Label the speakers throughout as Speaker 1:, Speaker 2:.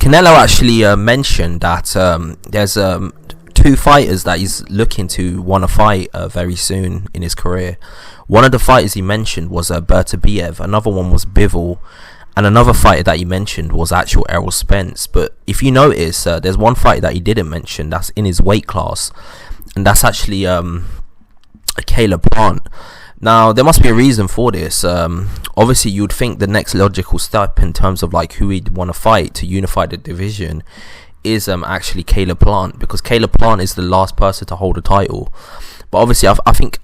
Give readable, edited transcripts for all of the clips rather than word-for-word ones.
Speaker 1: Canelo actually mentioned that there's two fighters that he's looking to want to fight very soon in his career. One of the fighters he mentioned was Bertibieve, another one was Bivol, and another fighter that he mentioned was actual Errol Spence. But if you notice, there's one fighter that he didn't mention that's in his weight class, and that's actually Caleb Plant. Now, there must be a reason for this. Obviously, you'd think the next logical step in terms of like who he'd want to fight to unify the division is actually Caleb Plant, because Caleb Plant is the last person to hold a title. But obviously, I think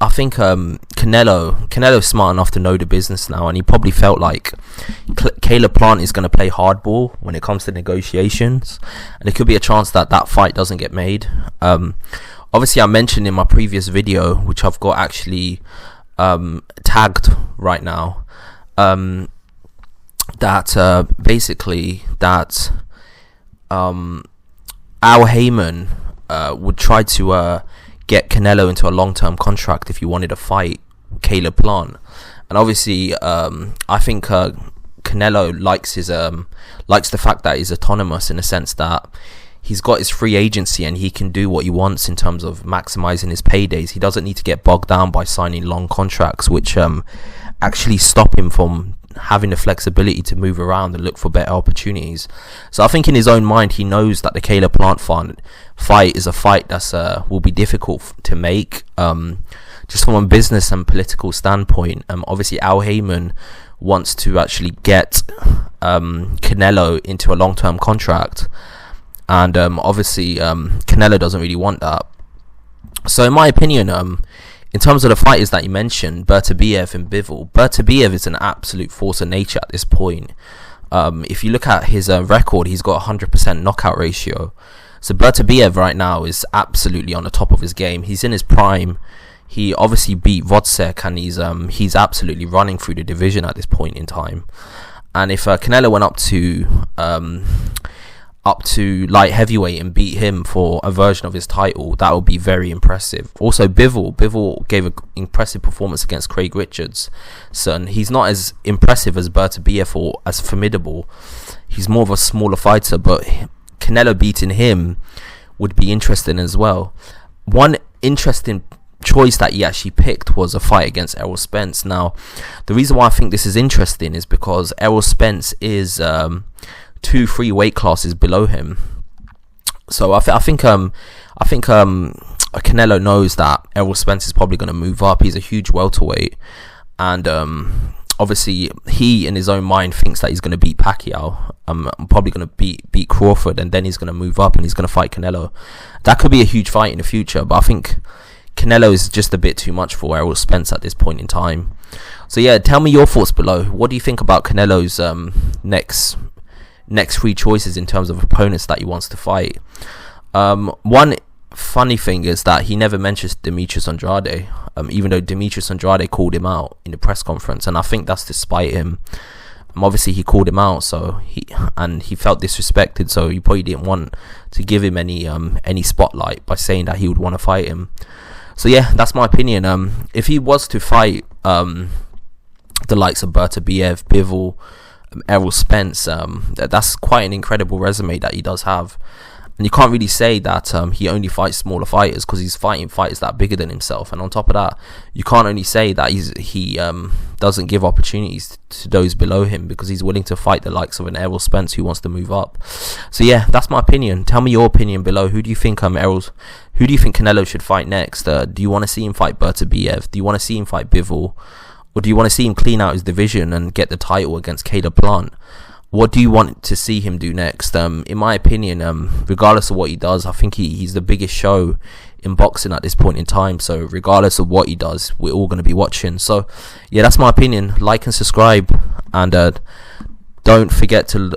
Speaker 1: Canelo's smart enough to know the business now, and he probably felt like Caleb Plant is going to play hardball when it comes to negotiations, and there could be a chance that that fight doesn't get made. Obviously, I mentioned in my previous video, which I've got actually tagged right now, that basically that Al Heyman would try to get Canelo into a long-term contract if he wanted to fight Caleb Plant. And obviously I think Canelo likes the fact that he's autonomous, in the sense that he's got his free agency and he can do what he wants in terms of maximizing his paydays. He doesn't need to get bogged down by signing long contracts, which actually stop him from having the flexibility to move around and look for better opportunities. So I think in his own mind, he knows that the Caleb Plant fight is a fight that's will be difficult to make, just from a business and political standpoint. Obviously Al Heyman wants to actually get Canelo into a long-term contract, and obviously Canelo doesn't really want that. So in my opinion, in terms of the fighters that you mentioned, Bertibieve and Bivol, Bertibieve is an absolute force of nature at this point. If you look at his record, he's got a 100% knockout ratio. So Bertibieve right now is absolutely on the top of his game. He's in his prime. He obviously beat Vodcek, and he's absolutely running through the division at this point in time. And if Canelo went up to light heavyweight and beat him for a version of his title, that would be very impressive. Also, Bivol gave an impressive performance against Craig Richards. So he's not as impressive as Bertibieve or as formidable. He's more of a smaller fighter, but Canelo beating him would be interesting as well. One interesting choice that he actually picked was a fight against Errol Spence. Now, the reason why I think this is interesting is because Errol Spence is 2-3 weight classes below him. So I think Canelo knows that Errol Spence is probably going to move up. He's a huge welterweight, and obviously he in his own mind thinks that he's going to beat Pacquiao. Probably going to beat Crawford, and then he's going to move up and he's going to fight Canelo. That could be a huge fight in the future, but I think Canelo is just a bit too much for Errol Spence at this point in time. So yeah, tell me your thoughts below. What do you think about Canelo's next 3 choices in terms of opponents that he wants to fight? One funny thing is that he never mentions Demetrius Andrade, even though Demetrius Andrade called him out in the press conference, and I think that's despite him. Obviously he called him out, so he felt disrespected, so he probably didn't want to give him any spotlight by saying that he would want to fight him. So yeah, that's my opinion. If he was to fight the likes of Bertibieve, Bivol, Errol Spence, that's quite an incredible resume that he does have, and you can't really say that he only fights smaller fighters, because he's fighting fighters that are bigger than himself. And on top of that, you can't only say that he doesn't give opportunities to those below him, because he's willing to fight the likes of an Errol Spence who wants to move up. So yeah, that's my opinion. Tell me your opinion below. Who do you think Canelo should fight next? Do you want to see him fight Bertibieve? Do you want to see him fight Bivol? Or do you want to see him clean out his division and get the title against Caleb Plant? What do you want to see him do next? In my opinion, regardless of what he does, I think he's the biggest show in boxing at this point in time. So regardless of what he does, we're all going to be watching. So yeah, that's my opinion. Like and subscribe, and don't forget to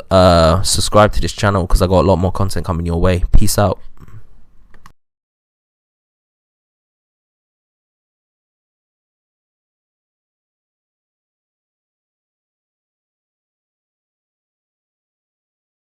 Speaker 1: subscribe to this channel, because I got a lot more content coming your way. Peace out.